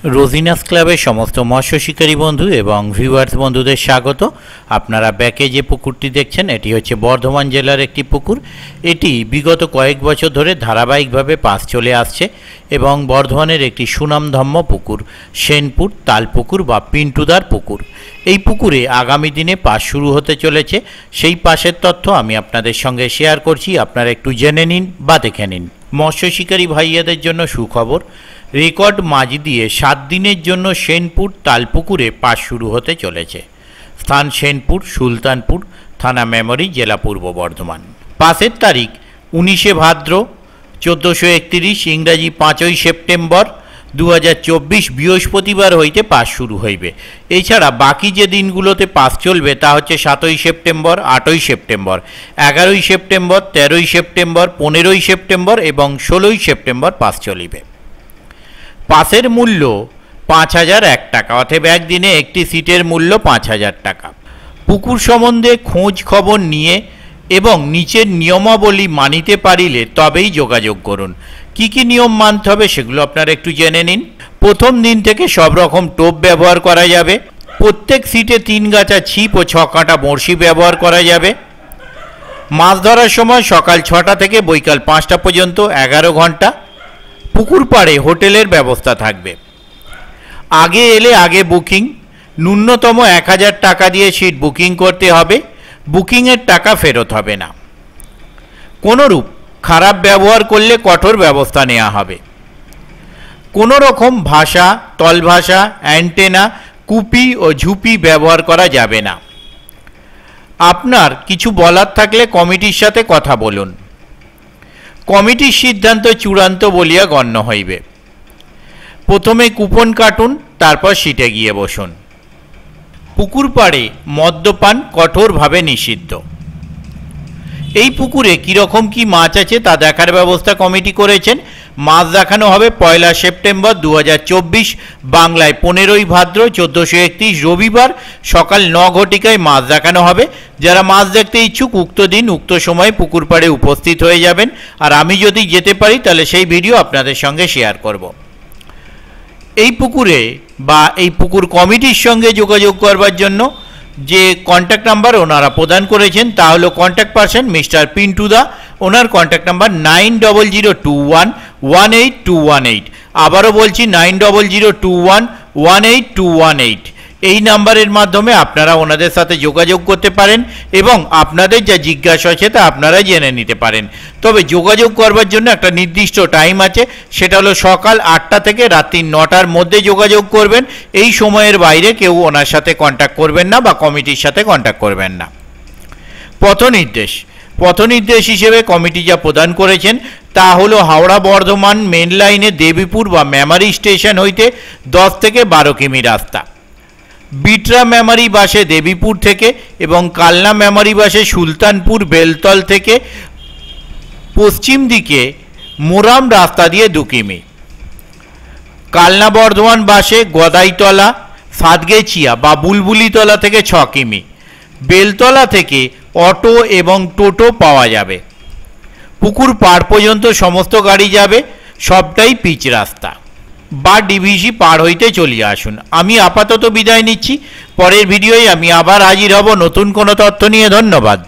রোজিনাস ক্লাবের সমস্ত মৎস্য শিকারী বন্ধু এবং ভিউয়ার্স বন্ধুদের স্বাগত। আপনারা ব্যাকে যে পুকুরটি দেখছেন এটি হচ্ছে বর্ধমান জেলার একটি পুকুর। এটি বিগত কয়েক বছর ধরে ধারাবাহিকভাবে পাস চলে আসছে এবং বর্ধমানের একটি সুনামধন্য পুকুর, সেনপুর তালপুকুর বা পিন্টুদার পুকুর। এই পুকুরে আগামী দিনে পাস শুরু হতে চলেছে, সেই পাসের তথ্য আমি আপনাদের সঙ্গে শেয়ার করছি। আপনারা একটু জেনে নিন বা দেখে নিন। মৎস্য শিকারী ভাইয়াদের জন্য সুখবর, রেকর্ড মাঝ দিয়ে 7 দিনের জন্য সেনপুর তালপুকুরে পাস শুরু হতে চলেছে। স্থান সেনপুর, সুলতানপুর, থানা মেমরি, জেলা পূর্ব বর্ধমান। পাসের তারিখ 19শে ভাদ্র 1431, ইংরাজি 5ই সেপ্টেম্বর 2024 বৃহস্পতিবার হইতে পাস শুরু হইবে। এছাড়া বাকি যে দিনগুলোতে পাস চলবে তা হচ্ছে 7ই সেপ্টেম্বর, 8ই সেপ্টেম্বর, 11ই সেপ্টেম্বর, 13ই সেপ্টেম্বর, 15ই সেপ্টেম্বর এবং 16ই সেপ্টেম্বর পাস চলিবে। পাসের মূল্য 5001 টাকা, অতএব একদিনে একটি সিটের মূল্য 5000 টাকা। পুকুর সম্বন্ধে খোঁজ খবর নিয়ে এবং নিচের নিয়মাবলী মানিতে পারিলে তবেই যোগাযোগ করুন। কি কি নিয়ম মানতে হবে সেগুলো আপনারা একটু জেনে নিন। প্রথম দিন থেকে সব রকম টোপ ব্যবহার করা যাবে। প্রত্যেক সিটে 3 গাছা ছিপ ও 6 কাঁটা বড়শি ব্যবহার করা যাবে। মাছ ধরার সময় সকাল 6টা থেকে বৈকাল 5টা পর্যন্ত 11 ঘন্টা। পুকুর পাড়ে হোটেলের ব্যবস্থা থাকবে। আগে এলে আগে বুকিং, ন্যূনতম 1000 টাকা দিয়ে সিট বুকিং করতে হবে। বুকিংয়ের টাকা ফেরত হবে না। কোনোরূপ খারাপ ব্যবহার করলে কঠোর ব্যবস্থা নেওয়া হবে। কোনো রকম ভাষা, তলভাষা, অ্যান্টেনা, কুপি ও ঝুপি ব্যবহার করা যাবে না। আপনার কিছু বলার থাকলে কমিটির সাথে কথা বলুন। কমিটির সিদ্ধান্ত চূড়ান্ত বলিয়া গণ্য হইবে। প্রথমে কুপন কাটুন, তারপর সিটে গিয়ে বসুন। পুকুর পাড়ে মদ্যপান কঠোরভাবে নিষিদ্ধ। এই পুকুরে কীরকম কি মাছ আছে তা দেখার ব্যবস্থা কমিটি করেছেন। মাছ দেখানো হবে 1 সেপ্টেম্বর 2024, বাংলায় 15ই ভাদ্র 1431 রবিবার সকাল 9 ঘটিকায় মাছ দেখানো হবে। যারা মাছ দেখতে ইচ্ছুক উক্ত দিন উক্ত সময় পুকুর পাড়ে উপস্থিত হয়ে যাবেন। আর আমি যদি যেতে পারি তাহলে সেই ভিডিও আপনাদের সঙ্গে শেয়ার করব। এই পুকুরে বা এই পুকুর কমিটির সঙ্গে যোগাযোগ করবার জন্য যে কন্ট্যাক্ট নাম্বার ওনারা প্রদান করেছেন তা হলো কন্ট্যাক্ট পারসন মিস্টার পিন্টুদা। ওনার কন্ট্যাক্ট নাম্বার 9002118218। আবারও বলছি 9002118218। এই নাম্বারের মাধ্যমে আপনারা ওনাদের সাথে যোগাযোগ করতে পারেন এবং আপনাদের যা জিজ্ঞাসা আছে তা আপনারা জেনে নিতে পারেন। তবে যোগাযোগ করবার জন্য একটা নির্দিষ্ট টাইম আছে, সেটা হলো সকাল 8টা থেকে রাত্রি 9টার মধ্যে যোগাযোগ করবেন। এই সময়ের বাইরে কেউ ওনার সাথে কন্ট্যাক্ট করবেন না বা কমিটির সাথে কন্ট্যাক্ট করবেন না। পথনির্দেশ হিসেবে কমিটি যা প্রদান করেছেন তা হলো হাওড়া বর্ধমান মেন লাইনে দেবীপুর বা মেমারি স্টেশন হইতে 10 থেকে 12 কিমি রাস্তা। বিটরা মেমারি বাসে দেবীপুর থেকে এবং কালনা মেমারি বাসে সুলতানপুর বেলতল থেকে পশ্চিম দিকে মোরাম রাস্তা দিয়ে 2 কিমি। কালনা বর্ধমান বাসে গদাইতলা, সাতগেছিয়া বা বুলবুলিতলা থেকে 6 কিমি। বেলতলা থেকে অটো এবং টোটো পাওয়া যাবে। পুকুর পাড় পর্যন্ত সমস্ত গাড়ি যাবে, সবটাই পিচ রাস্তা বা ডিভিসি পার হইতে চলিয়ে আসুন। আমি আপাতত বিদায় নিচ্ছি। পরের ভিডিওয় আমি আবার হাজির হব নতুন কোনো তথ্য নিয়ে। ধন্যবাদ।